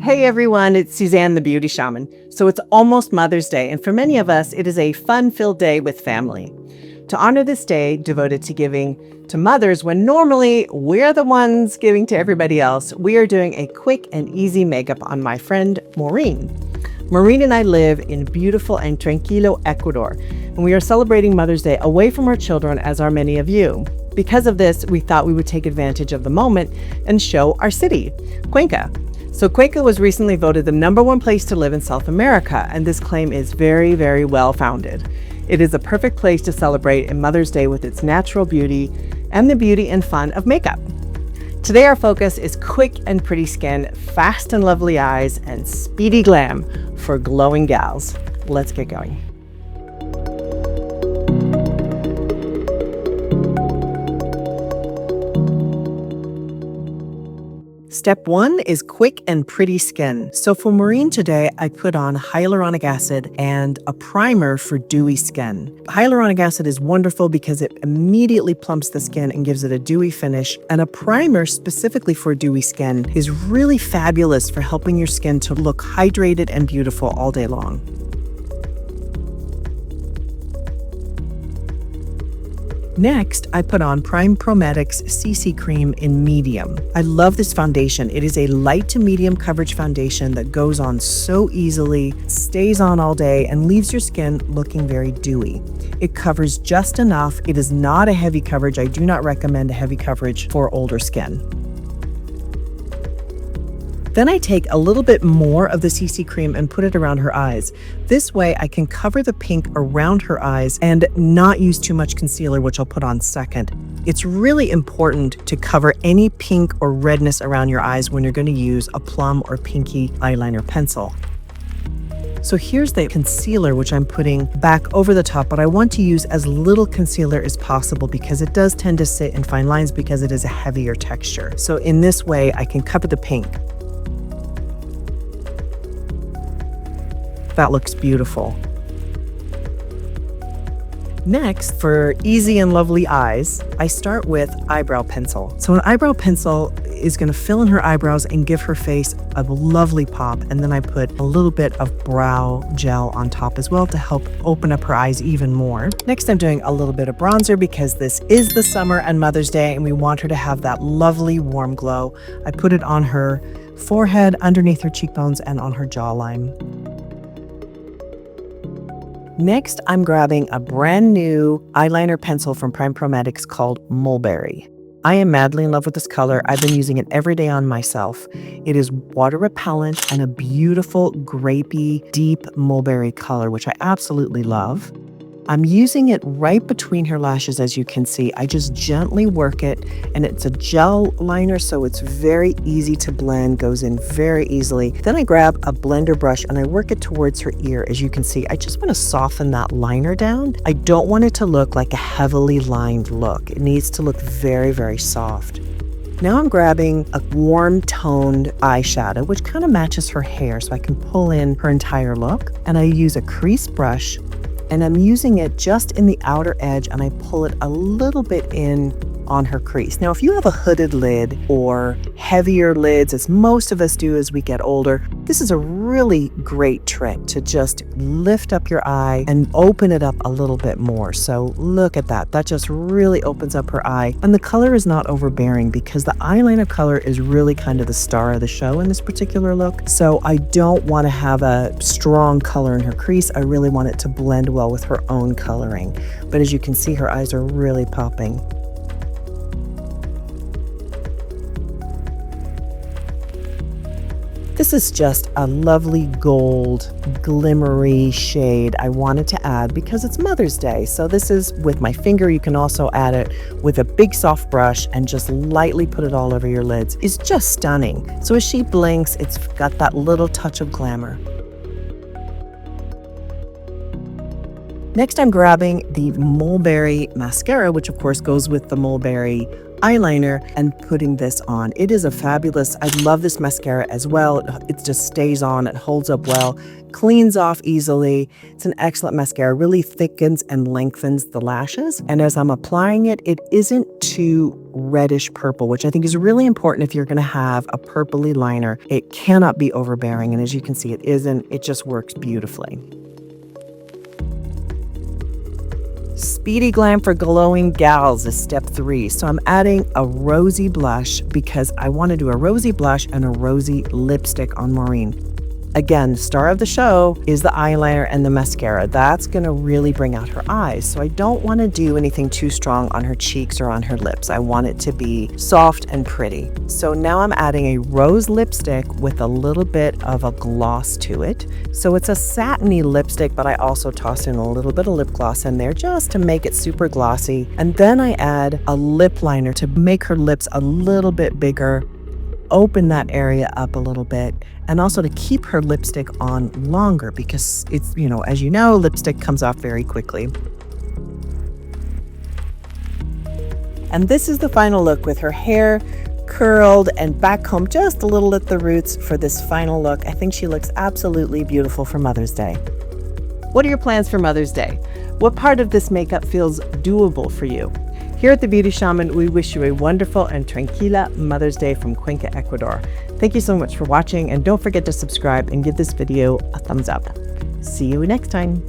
Hey everyone, it's Suzanne the Beauty Shaman. So it's almost Mother's Day, and for many of us, it is a fun-filled day with family. To honor this day devoted to giving to mothers when normally we're the ones giving to everybody else, we are doing a quick and easy makeup on my friend Maureen. Maureen and I live in beautiful and tranquilo Ecuador, and we are celebrating Mother's Day away from our children, as are many of you. Because of this, we thought we would take advantage of the moment and show our city, Cuenca. So Cuenca was recently voted the #1 place to live in South America, and this claim is very, very well founded. It is a perfect place to celebrate a Mother's Day with its natural beauty and the beauty and fun of makeup. Today our focus is quick and pretty skin, fast and lovely eyes, and speedy glam for glowing gals. Let's get going. Step 1 is quick and pretty skin. So for Maureen today, I put on hyaluronic acid and a primer for dewy skin. Hyaluronic acid is wonderful because it immediately plumps the skin and gives it a dewy finish. And a primer specifically for dewy skin is really fabulous for helping your skin to look hydrated and beautiful all day long. Next, I put on PROMETICS CC Cream in medium. I love this foundation. It is a light to medium coverage foundation that goes on so easily, stays on all day, and leaves your skin looking very dewy. It covers just enough. It is not a heavy coverage. I do not recommend a heavy coverage for older skin. Then I take a little bit more of the CC cream and put it around her eyes. This way I can cover the pink around her eyes and not use too much concealer, which I'll put on second. It's really important to cover any pink or redness around your eyes when you're going to use a plum or pinky eyeliner pencil. So here's the concealer, which I'm putting back over the top, but I want to use as little concealer as possible because it does tend to sit in fine lines because it is a heavier texture. So in this way, I can cover the pink. That looks beautiful. Next, for easy and lovely eyes, I start with eyebrow pencil. So an eyebrow pencil is going to fill in her eyebrows and give her face a lovely pop. And then I put a little bit of brow gel on top as well to help open up her eyes even more. Next, I'm doing a little bit of bronzer because this is the summer and Mother's Day and we want her to have that lovely warm glow. I put it on her forehead, underneath her cheekbones, and on her jawline. Next, I'm grabbing a brand new eyeliner pencil from PROMETICS called MULBERRY. I am madly in love with this color. I've been using it every day on myself. It is water repellent and a beautiful grapey, deep mulberry color, which I absolutely love. I'm using it right between her lashes, as you can see. I just gently work it, and it's a gel liner, so it's very easy to blend, goes in very easily. Then I grab a blender brush and I work it towards her ear. As you can see, I just want to soften that liner down. I don't want it to look like a heavily lined look. It needs to look very, very soft. Now I'm grabbing a warm toned eyeshadow, which kind of matches her hair, so I can pull in her entire look. And I use a crease brush, and I'm using it just in the outer edge, and I pull it a little bit in on her crease. Now, if you have a hooded lid or heavier lids, as most of us do as we get older, this is a really great trick to just lift up your eye and open it up a little bit more. So look at that. That just really opens up her eye. And the color is not overbearing because the eyeliner color is really kind of the star of the show in this particular look. So I don't want to have a strong color in her crease. I really want it to blend well with her own coloring. But as you can see, her eyes are really popping. This is just a lovely gold, glimmery shade I wanted to add because it's Mother's Day. So this is with my finger. You can also add it with a big soft brush and just lightly put it all over your lids. It's just stunning. So as she blinks, it's got that little touch of glamour. Next, I'm grabbing the Mulberry mascara, which of course goes with the Mulberry eyeliner and putting this on. It is a fabulous, I love this mascara as well. It just stays on, it holds up well, cleans off easily. It's an excellent mascara, really thickens and lengthens the lashes. And as I'm applying it, it isn't too reddish purple, which I think is really important if you're going to have a purpley liner. It cannot be overbearing, and as you can see, it isn't. It just works beautifully. Speedy Glam for glowing gals is step 3. So I'm adding a rosy blush because I want to do a rosy blush and a rosy lipstick on Maureen. Again, star of the show is the eyeliner and the mascara. That's going to really bring out her eyes. So I don't want to do anything too strong on her cheeks or on her lips. I want it to be soft and pretty. So now I'm adding a rose lipstick with a little bit of a gloss to it. So it's a satiny lipstick, but I also toss in a little bit of lip gloss in there just to make it super glossy. And then I add a lip liner to make her lips a little bit bigger, open that area up a little bit, and also to keep her lipstick on longer because it's, as you know, lipstick comes off very quickly. And this is the final look with her hair curled and back combed just a little at the roots for this final look. I think she looks absolutely beautiful for Mother's Day. What are your plans for Mother's Day? What part of this makeup feels doable for you? Here at The Beauty Shaman, we wish you a wonderful and tranquila Mother's Day from Cuenca, Ecuador. Thank you so much for watching, and don't forget to subscribe and give this video a thumbs up. See you next time.